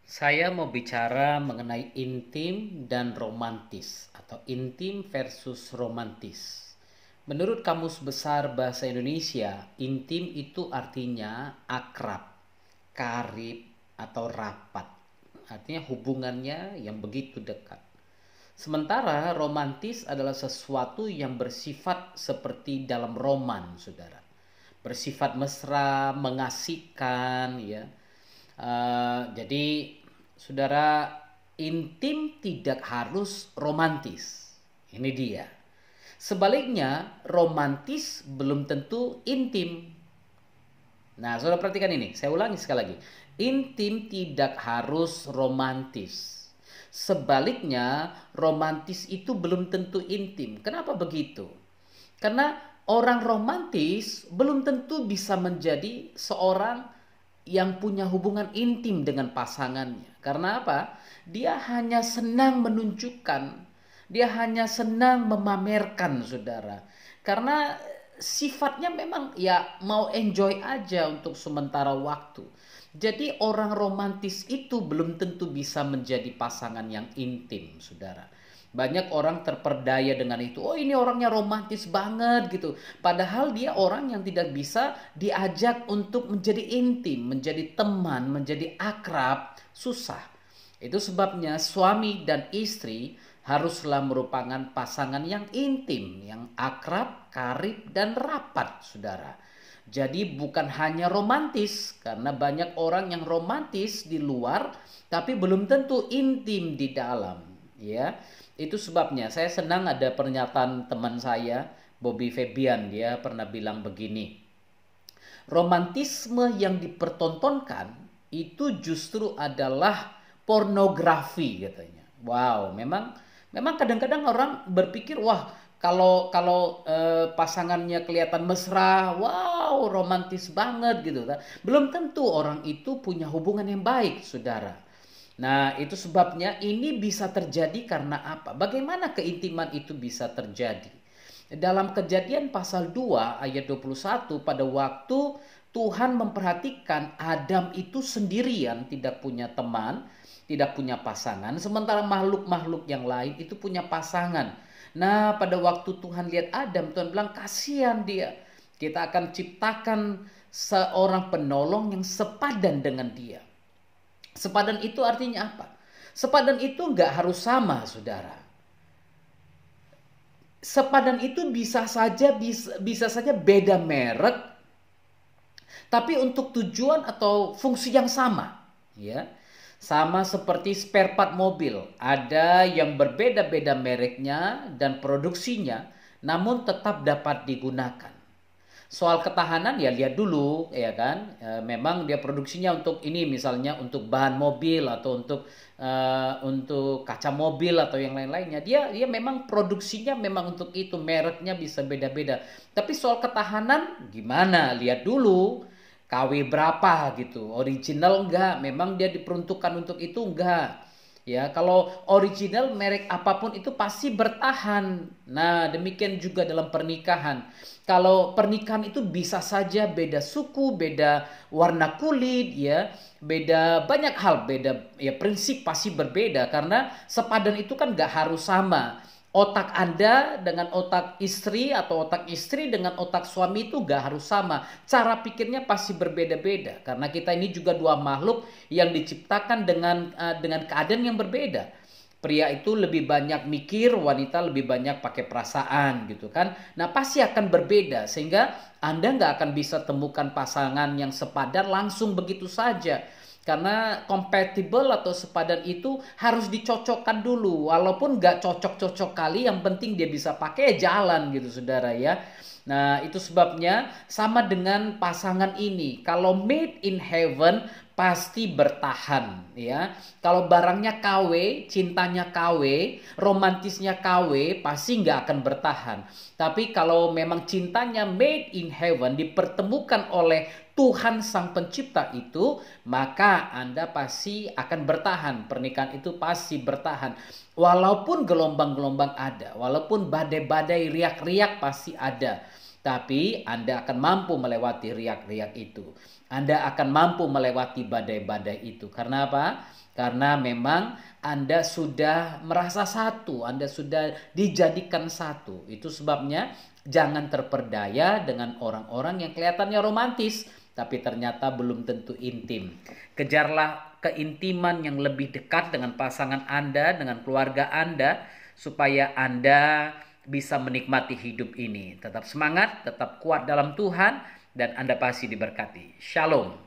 Saya mau bicara mengenai intim dan romantis atau intim versus romantis. Menurut Kamus Besar Bahasa Indonesia, intim itu artinya akrab, karib, atau rapat. Artinya hubungannya yang begitu dekat. Sementara romantis adalah sesuatu yang bersifat seperti dalam roman, saudara. Bersifat mesra, mengasihkan, ya. Jadi, saudara, intim tidak harus romantis. Ini dia. Sebaliknya, romantis belum tentu intim. Nah, saudara perhatikan ini. Saya ulangi sekali lagi. Intim tidak harus romantis. Sebaliknya, romantis itu belum tentu intim. Kenapa begitu? Karena orang romantis belum tentu bisa menjadi seorang yang punya hubungan intim dengan pasangannya. Karena apa? Dia hanya senang menunjukkan, dia hanya senang memamerkan, saudara. Karena sifatnya memang ya mau enjoy aja untuk sementara waktu. Jadi orang romantis itu belum tentu bisa menjadi pasangan yang intim, saudara. Banyak orang terperdaya dengan itu. Oh, ini orangnya romantis banget gitu. Padahal dia orang yang tidak bisa diajak untuk menjadi intim, menjadi teman, menjadi akrab, susah. Itu sebabnya suami dan istri haruslah merupakan pasangan yang intim, yang akrab, karib, dan rapat, saudara. Jadi bukan hanya romantis, karena banyak orang yang romantis di luar, tapi belum tentu intim di dalam. Ya, itu sebabnya saya senang ada pernyataan teman saya, Bobby Febian. Dia pernah bilang begini, romantisme yang dipertontonkan itu justru adalah pornografi, katanya. Wow, memang kadang-kadang orang berpikir, wah, kalau pasangannya kelihatan mesra, wow, romantis banget gitu kan. Belum tentu orang itu punya hubungan yang baik, saudara. Nah, itu sebabnya ini bisa terjadi karena apa? Bagaimana keintiman itu bisa terjadi? Dalam Kejadian pasal 2 ayat 21, pada waktu Tuhan memperhatikan Adam itu sendirian, tidak punya teman, tidak punya pasangan, sementara makhluk-makhluk yang lain itu punya pasangan. Nah, pada waktu Tuhan lihat Adam, Tuhan bilang, kasihan dia. Kita akan ciptakan seorang penolong yang sepadan dengan dia. Sepadan itu artinya apa? Sepadan itu nggak harus sama, saudara. Sepadan itu bisa saja beda merek, tapi untuk tujuan atau fungsi yang sama, ya. Sama seperti spare part mobil, ada yang berbeda-beda mereknya dan produksinya, namun tetap dapat digunakan. Soal ketahanan ya lihat dulu, ya kan. Memang dia produksinya untuk ini, misalnya untuk bahan mobil atau untuk kaca mobil atau yang lain-lainnya. Dia memang produksinya memang untuk itu, mereknya bisa beda-beda. Tapi soal ketahanan gimana? Lihat dulu KW berapa gitu. Original enggak? Memang dia diperuntukkan untuk itu enggak? Ya, kalau original merek apapun itu pasti bertahan. Nah, demikian juga dalam pernikahan. Kalau pernikahan itu bisa saja beda suku, beda warna kulit, ya, beda banyak hal, beda ya, prinsip pasti berbeda karena sepadan itu kan gak harus sama. Otak Anda dengan otak istri atau otak istri dengan otak suami itu gak harus sama. Cara pikirnya pasti berbeda-beda karena kita ini juga dua makhluk yang diciptakan dengan keadaan yang berbeda. Pria itu lebih banyak mikir, wanita lebih banyak pakai perasaan gitu kan. Nah, pasti akan berbeda sehingga Anda nggak akan bisa temukan pasangan yang sepadan langsung begitu saja. Karena compatible atau sepadan itu harus dicocokkan dulu. Walaupun nggak cocok-cocok kali, yang penting dia bisa pakai jalan gitu, saudara ya. Nah, itu sebabnya sama dengan pasangan ini. Kalau made in heaven pasti bertahan, ya. Kalau barangnya KW, cintanya KW, romantisnya KW, pasti nggak akan bertahan. Tapi kalau memang cintanya made in heaven, dipertemukan oleh Tuhan Sang Pencipta itu, maka Anda pasti akan bertahan. Pernikahan itu pasti bertahan. Walaupun gelombang-gelombang ada, walaupun badai-badai riak-riak pasti ada. Tapi Anda akan mampu melewati riak-riak itu. Anda akan mampu melewati badai-badai itu. Karena apa? Karena memang Anda sudah merasa satu, Anda sudah dijadikan satu. Itu sebabnya jangan terperdaya dengan orang-orang yang kelihatannya romantis, tapi ternyata belum tentu intim. Kejarlah keintiman yang lebih dekat dengan pasangan Anda, dengan keluarga Anda, supaya Anda bisa menikmati hidup ini. Tetap semangat, tetap kuat dalam Tuhan, dan Anda pasti diberkati. Shalom.